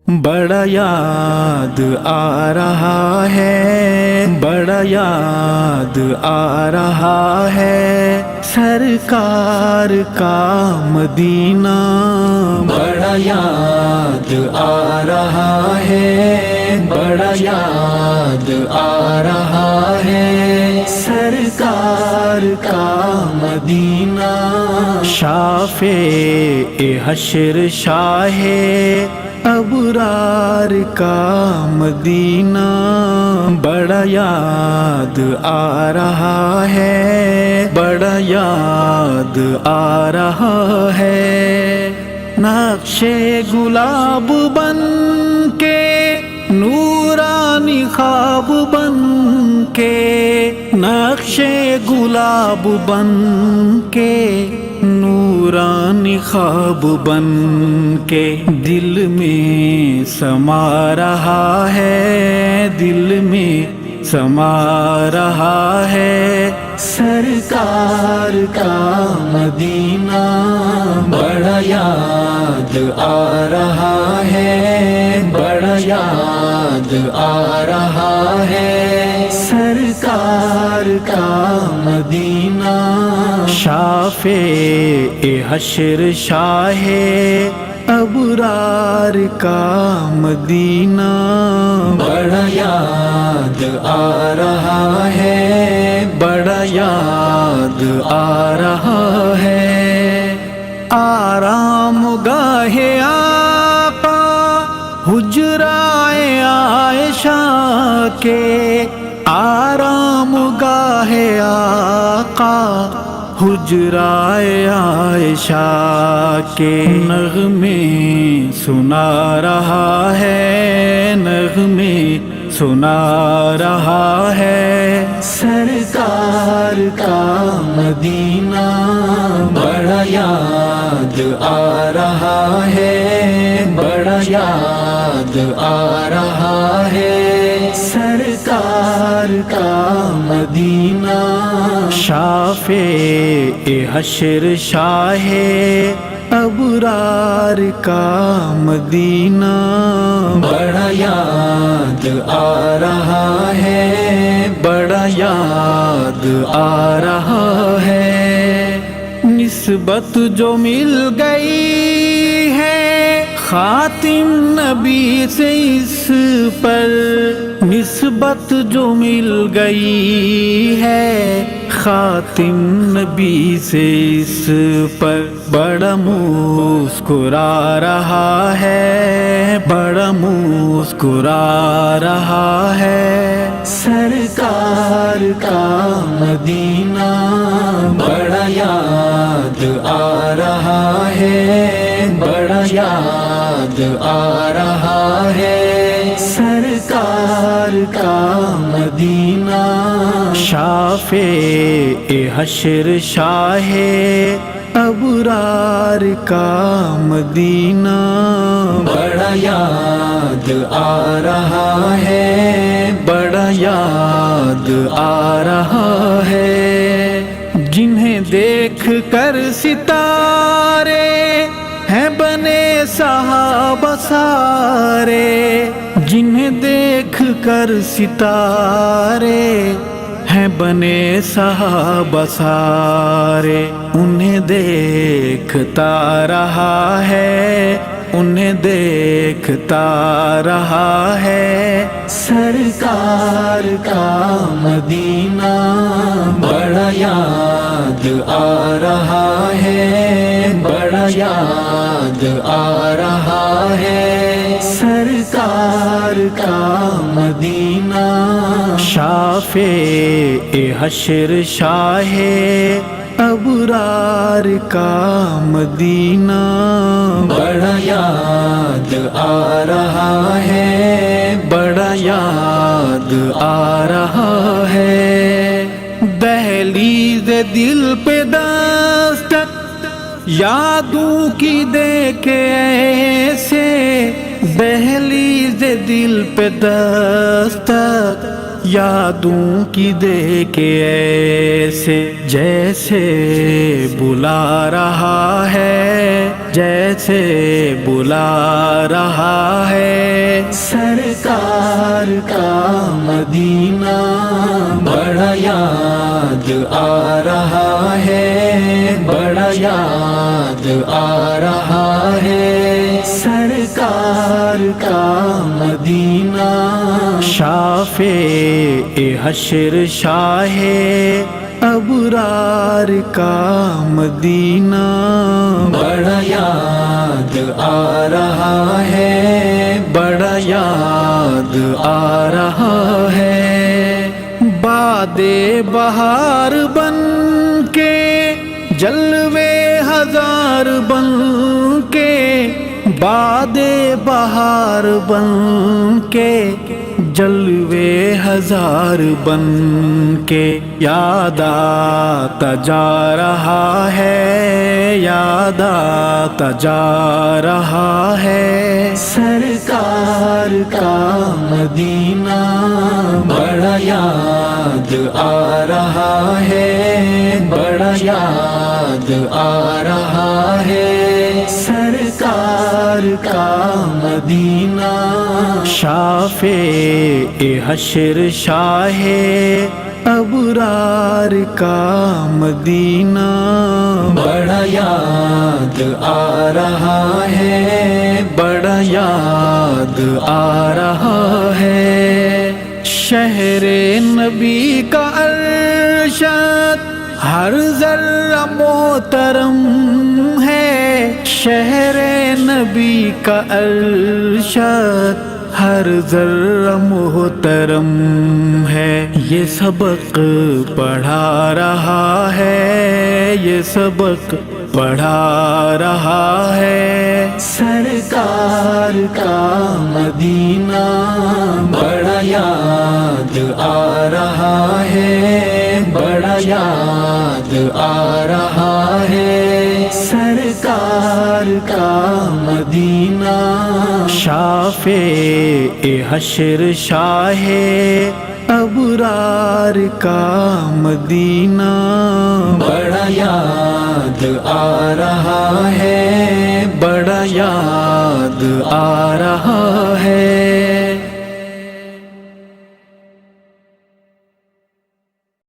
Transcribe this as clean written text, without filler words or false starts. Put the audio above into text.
بڑا یاد آ رہا ہے، بڑا یاد آ رہا ہے سرکار کا مدینہ، بڑا یاد آ رہا ہے، بڑا یاد آ رہا ہے سرکار کا مدینہ، شافع حشر شاہ ابرار کا مدینہ، بڑا یاد آ رہا ہے، بڑا یاد آ رہا ہے، نقش گلاب بن کے نورانی خواب بن کے، نقش گلاب بن کے نورانی خواب بن کے، دل میں سما رہا ہے، دل میں سما رہا ہے سرکار کا مدینہ، بڑا یاد آ رہا ہے، بڑا یاد آ رہا ہے سرکار کا مدینہ، شافع حشر شاہ ابرار کا مدینہ، بڑا یاد آ رہا ہے، بڑا یاد آ رہا ہے، آرام گاہ آقا حجرائے عائشہ کے، آرام گاہ آقا حجرائے عائشہ کے، نغمے سنا رہا ہے، نغمے سنا رہا ہے سرکار کا مدینہ، بڑا یاد آ رہا ہے، بڑا یاد آ رہا ہے سرکار کا مدینہ، شافع حشر شاہ ابرار کا مدینہ، بڑا یاد آ رہا ہے، بڑا یاد آ رہا ہے، نسبت جو مل گئی ہے خاتم نبی سے اس پر، نسبت جو مل گئی ہے خاتم نبی سے اس پر، بڑا مسکرا رہا ہے، بڑا مسکرا رہا ہے سرکار کا مدینہ، بڑا یاد آ رہا ہے، بڑا یاد آ رہا ہے سرکار کا مدینہ، شافع حشر شاہ ابرار کا مدینہ، بڑا یاد آ رہا ہے، بڑا یاد آ رہا ہے، جنہیں دیکھ کر ستارے ہیں بنے صحابہ سارے، جنہیں دیکھ کر ستارے ہیں بنے صحابہ سارے، انہیں دیکھتا رہا ہے، انہیں دیکھتا رہا ہے سرکار کا مدینہ، بڑا یاد آ رہا ہے، بڑا یاد آ رہا ہے سرکار کا مدینہ، شافع حشر شاہ ابرار کا مدینہ، بڑا یاد آ رہا ہے، بڑا یاد آ رہا ہے، دہلیز دل پہ دستک یادوں کی دے کے ایسے، دہلیز دل پہ دستک یادوں کی دے کے ایسے جیسے بلا رہا ہے، جیسے بلا رہا ہے۔ سرکار کا مدینہ بڑا یاد آ رہا ہے، بڑا یاد آ رہا ہے۔ سرکار کا مدینہ شافع حشر شاہ ابرار کا مدینہ بڑا یاد آ رہا ہے، بڑا یاد آ رہا ہے۔ باد بہار بن کے جلوے ہزار بن کے، باد بہار بن کے جلوے ہزار بن کے، یاد آتا جا رہا ہے، یاد آتا جا رہا ہے۔ سرکار کا مدینہ بڑا یاد آ رہا ہے، بڑا یاد آ رہا ہے۔ سرکار کا مدینہ شافع حشر شاہ ابرار کا مدینہ بڑا یاد آ رہا ہے، بڑا یاد آ رہا ہے۔ شہر نبی کا ارشاد ہر ذرہ محترم ہے، شہر نبی کا ارشاد ہر ذرہ محترم ہے۔ یہ سبق پڑھا رہا ہے، یہ سبق پڑھا رہا ہے۔ سرکار کا مدینہ بڑا یاد آ رہا ہے، بڑا یاد آ رہا ہے۔ سرکار کا مدینہ شافع حشر شاہ ابرار کا مدینہ بڑا یاد آ رہا ہے، بڑا یاد آ رہا ہے۔